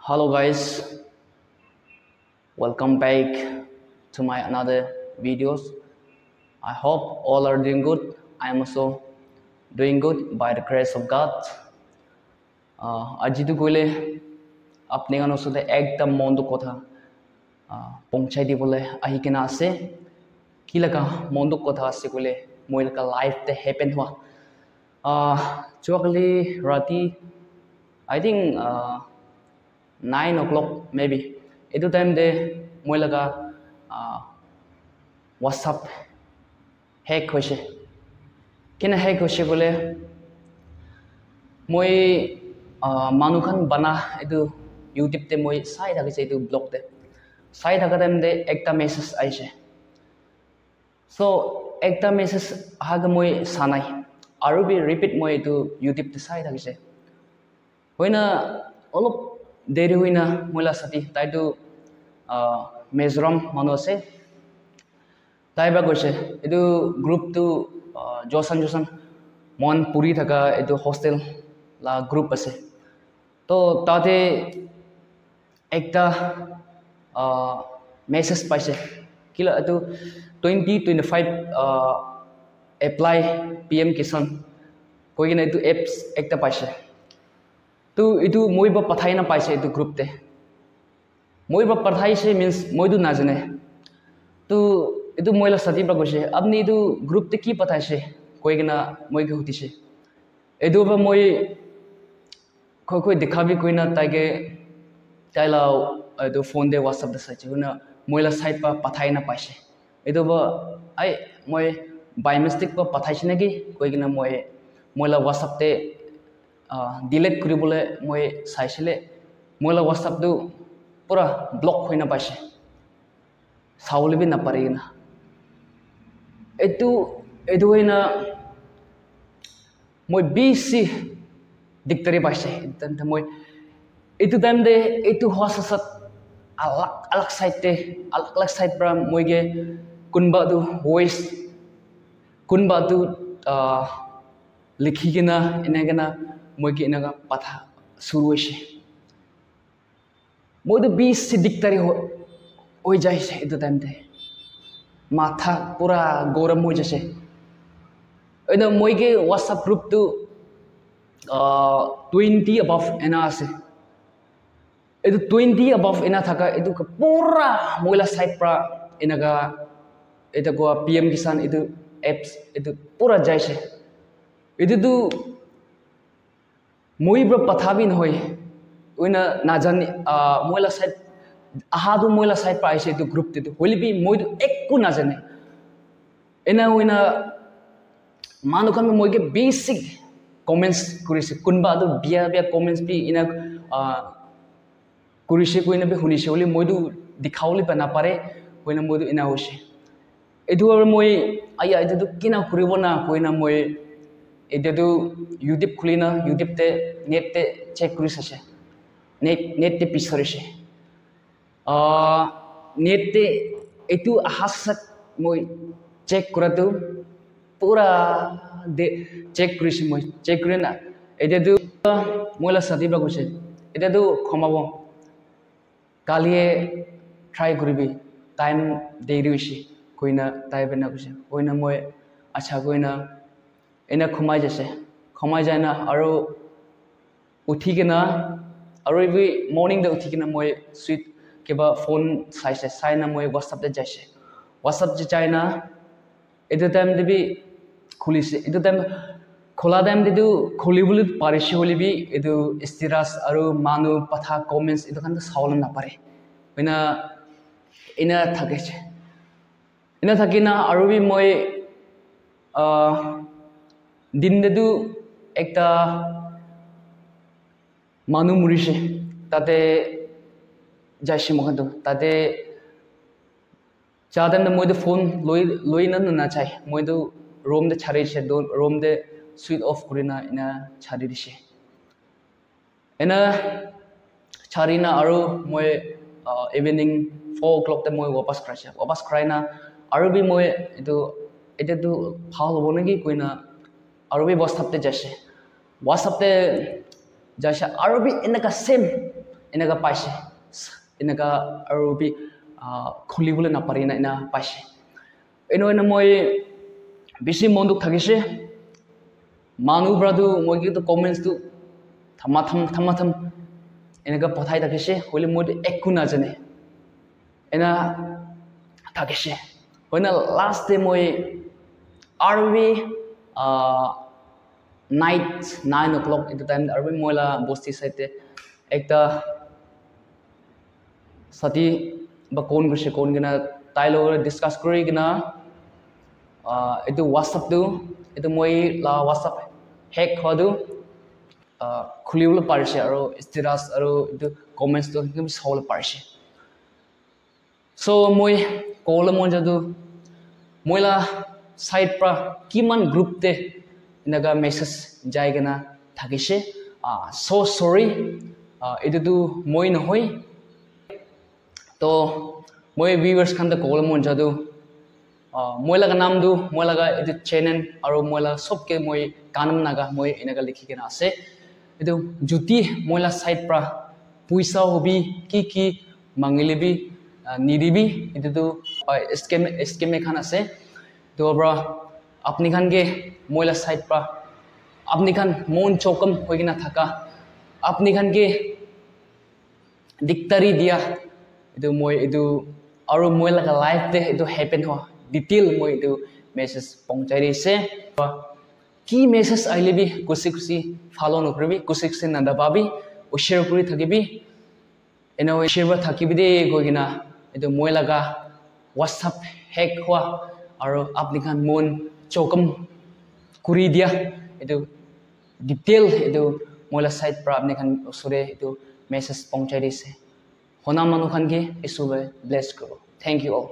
Hello guys, welcome back to my another videos. I hope all are doing good. I am also doing good by the grace of God. Aji tu kule apne gano sute ekta mondo kotha pongchai di bole ahi kena ase kilaka mondo kotha ase kule moilaka life te happen hua. Chuakli rati I think 9 o'clock maybe. Itu time de moi laga WhatsApp hack hoise. Kena hack hoise bole moi manukhan bana itu YouTube te moi sai thakise itu blog te. Sai thaka time de ekta message aise. So ekta message haga moi sanai. Aru bi repeat moi itu YouTube te sai thakise. Hoina olop देरी हुई ना मुला सती ताई तो मेजरम मानो से ताई बा कोई से इधु ग्रुप तो जोसन मन पूरी थका इधु हॉस्टल ला ग्रुप असे तो ताते एकता मैसेज पाइसे किला इधु 2025 अप्लाई PM किसान कोई ना इधु एप्स एकता पाइसे तो इतु मोई बा पठाई ना पाइसे इतु ग्रुप ते मोई बा पठाई से मीन्स मोई दु ना जने तो इतु मोइला सती बा गोसे अब नी इतु ग्रुप ते की पठाई से कोई गना मोई के होती से इतु बा मोई कोई दिखा भी कोई ना ताके ताइला इतु फोन दे WhatsApp दे साइच ना मोइला साइट पा पठाई ना पाइसे इतु बा आई मोई बाय मिस्टेक पा पठाई से नगी कोई गना मोइला WhatsApp ते डिलीट करिबले মই চাইছিলে মোলা WhatsApp দু পুরা ব্লক হইনা পাইছে সাউলিবি না পারি না এটু হইনা মই বিসি ডিক্টরি পাইছে তন্ত মই এটু টাইম দে এটু হসাসত আলাক সাইড প্রা মইগে কুনবা দু ভয়েস কুনবা দু লিখি কিনা এনেগনা moi ki naga patha suru hoise moi to 20 se dictari hoi jai se etu time te matha pura goram hoi jase ena moi ke WhatsApp group to 20 above ena ase etu 20 above ena thaka etu pura moila site pra enaga eta ko PM kisan etu apps etu pura jai se etu tu moi bro pathabin hoy oina na jani moila side ahadu moila side pa aise to group te to holi bi moi to ekku na jane ena oina manukan moi ke basic comments kurise kunba do bia comments bi ina kurise koina be hunise holi moi do dikhauli pa na pare oina moi do ina hoise edu moi aya edu to kina kuribo na koina moi এটা তো YouTube খুলি না YouTube তে net তে check করিস আছে net তে পিছরিছে net তে এটু হাসক মই চেক কৰাটো পুৰা দে চেক কৰিছি মই চেক কৰি না এটা তো মইলা সাতিবা কৈছে এটা তো ক্ষমাব কালিয়ে ট্রাই কৰিবি টাইম দেৰি হৈছে কইনা তাই বেনা কৈছে কইনা মই আচ্ছা কইনা এনা খমাই যায় না আৰু উঠি কিনা আৰু এই মৰ্নিং দে উঠি কিনা মই সুইট কিবা ফোন চাই না মই WhatsApp তে যাইছে WhatsApp যে চাই না এটো টাইম দেবি খুলিছে এটো টাইম খোলা টাইম দিটো খুলিবলৈ পাৰিছে হলিবি এটো ষ্টেটাস আৰু মানু কথা কমেন্টস এটো কান চাউল না পাৰে এনা থাকিছে এনা থাকিনা আৰু বি মই दिन दे दु एकटा मानु मुरिसे ताते जाइसे मखन ताते जादन मोय दे फोन लोय ना चाइ मोय दो रोम दे छारे छे दो रोम दे स्विच ऑफ करिना इना छारि दिसे एना छारिना आरो मोय इवनिंग 4 o'clock ते मोय वापस कराइना आरो बि मोय एते तो फाल होबो नगि कोइना और भी WhatsApp ते जैसे और भी इनका सेम এনেকা পাইছে এনেকা আৰু বি খুলিবলৈ নাপাৰি না এনা পাইছে এনে মই বেছি মন দুখ থাকিছে মানুহবোৰটো মই কিন্তু কমেন্টছটো থাম এনেকা পঠাই থাকিছে হলে মই একো নাজানে এনা থাকিছে হয় না লাষ্ট ডে মই RB night 9 o'clock into time arbi moila bosti site ekta sati ba kon gse kon gina tailo discuss kori gina etu whatsapp tu etu moi la whatsapp hack hodu khulibole parise aro status aro etu comments to kim solve parise so moi call mon jadu moila site pra kiman group te inaga message jaigana thakise so sorry etu moi nohoi to moi viewers kan da call mon jadu moi laga naam du moi laga etu channel aro moi laga sob ke moi kanam naga moi inaga likhi kena ase etu juti moi la site pra puisa hobi ki mangilibi nidibi etu scam khan ase to bra apni khan ke moila site pra apni khan mon chokam hoigina thaka apni khan ke diktari dia edu moi edu aro moila ka life te edu happen ho detail moi edu message pongchai rise ki message aile bi kusi follow no kribi kusi nanda babi o share kuri thakibi eno share ba thakibi de goigina edu moila ka whatsapp hack hua aro apni khan mon chokam kuri dia itu detail itu moila site pra apni khan usure itu message pongchai dise hona manu khan ke isu bless karo thank you all